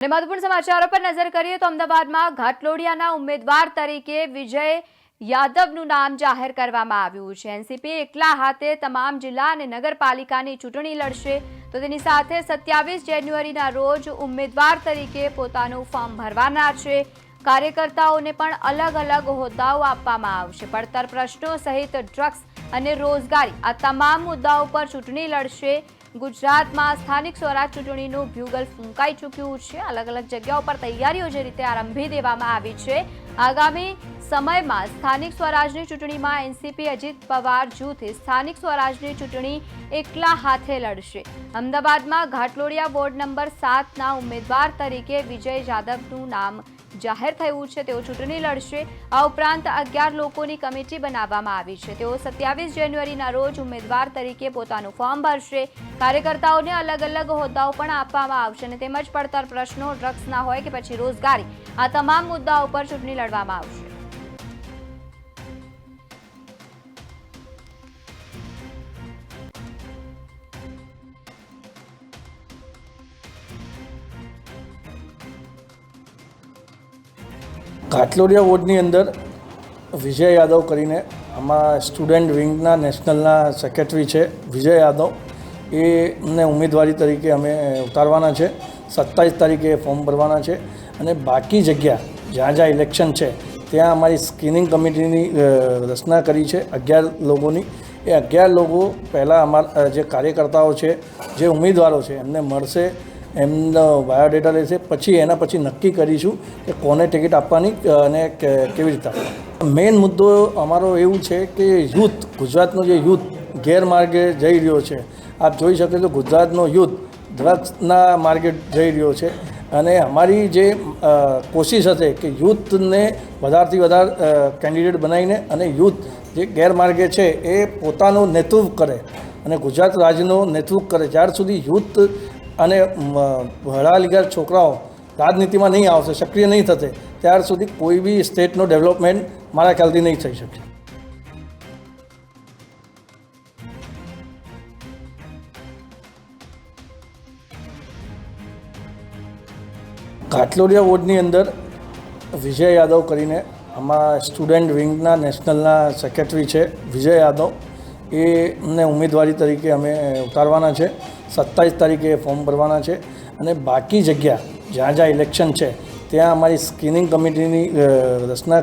महत्वपूर्ण समाचारों पर नजर करिए तो अमदावादમાં ઘાટલોડિયાના ઉમેદવાર તરીકે વિજય યાદવનું નામ જાહેર કરવામાં આવ્યું છે। એનસીપી એકલા હાથે તમામ જિલ્લા અને નગરપાલિકાની ચૂંટણી લડશે તો તેની સાથે 27 જાન્યુઆરીના રોજ ઉમેદવાર તરીકે પોતાનું ફોર્મ ભરવાના છે। કાર્યકર્તાઓને પણ અલગ અલગ હોદ્દાઓ આપવામાં આવશે। પડતર પ્રશ્નો સહિત ડ્રગ્સ અને રોજગારી આ તમામ મુદ્દાઓ પર ચૂંટણી લડશે। ગુજરાતમાં સ્થાનિક સ્વરાજ ચૂંટણીનું ભ્યુગલ ફૂંકાઈ ચૂક્યું છે। અલગ અલગ જગ્યાઓ પર તૈયારીઓ જે રીતે આરંભી દેવામાં આવી છે। આગામી સમયમાં સ્થાનિક સ્વરાજની ચૂંટણીમાં એનસીપી અજીત પવાર જૂથે સ્થાનિક સ્વરાજની ચૂંટણી એકલા હાથે લડશે। અમદાવાદમાં ઘાટલોડિયા વોર્ડ નંબર 7ના ઉમેદવાર તરીકે વિજય યાદવનું નામ જાહેર થયું છે। તેઓ ચૂંટણી લડશે। આ ઉપરાંત 11 લોકોની કમિટી બનાવવામાં આવી છે। તેઓ 27 જાન્યુઆરીના રોજ ઉમેદવાર તરીકે પોતાનું ફોર્મ ભરશે। કાર્યકર્તાઓને અલગ અલગ હોદ્દાઓ પણ આપવામાં આવશે અને તેમજ પડતર પ્રશ્નો ડ્રગ્સના હોય કે પછી રોજગારી આ તમામ મુદ્દાઓ પર ચૂંટણી લડવામાં આવશે। ઘાટલોડિયા વોર્ડની અંદર વિજય યાદવ કરીને આમાં સ્ટુડન્ટ વિંગના નેશનલના સેક્રેટરી છે વિજય યાદવ એને ઉમેદવારી તરીકે અમે ઉતારવાના છે। 27 તારીખે ફોર્મ ભરવાના છે અને બાકી જગ્યા જ્યાં જ્યાં ઇલેક્શન છે ત્યાં અમારી સ્ક્રીનિંગ કમિટીની રચના કરી છે 11 લોકોની। એ 11 લોકો પહેલાં અમારા જે કાર્યકર્તાઓ છે જે ઉમેદવારો છે એમને મળશે, એમનો બાયોડેટા લેશે, પછી એના પછી નક્કી કરીશું કે કોને ટિકિટ આપવાની અને કેવી રીતે આપવાની। મેઇન મુદ્દો અમારો એવું છે કે યુથ, ગુજરાતનો જે યુથ ગેરમાર્ગે જઈ રહ્યો છે। આપ જોઈ શકો છો ગુજરાતનો યુથ ડ્રગ્સના માર્ગે જઈ રહ્યો છે અને અમારી જે કોશિશ હશે કે યુથને વધારેથી વધારે કેન્ડિડેટ બનાવીને અને યુથ જે ગેરમાર્ગે છે એ પોતાનું નેતૃત્વ કરે અને ગુજરાત રાજ્યનું નેતૃત્વ કરે। જ્યાર સુધી યુથ અને ભણેલા લીધેલા છોકરાઓ રાજનીતિમાં નહીં આવશે, સક્રિય નહીં થશે, ત્યાર સુધી કોઈ બી સ્ટેટનો ડેવલપમેન્ટ મારા ખ્યાલથી નહીં થઈ શકે। ઘાટલોડિયા વોર્ડની અંદર વિજય યાદવ કરીને આમાં સ્ટુડન્ટ વિંગના નેશનલના સેક્રેટરી છે વિજય યાદવ એને ઉમેદવારી તરીકે અમે ઉતારવાના છે। 27 તારીખે ફોર્મ ભરવાના છે અને બાકી જગ્યા જ્યાં જ્યાં ઇલેક્શન છે ત્યાં અમારી સ્ક્રીનિંગ કમિટીની રચના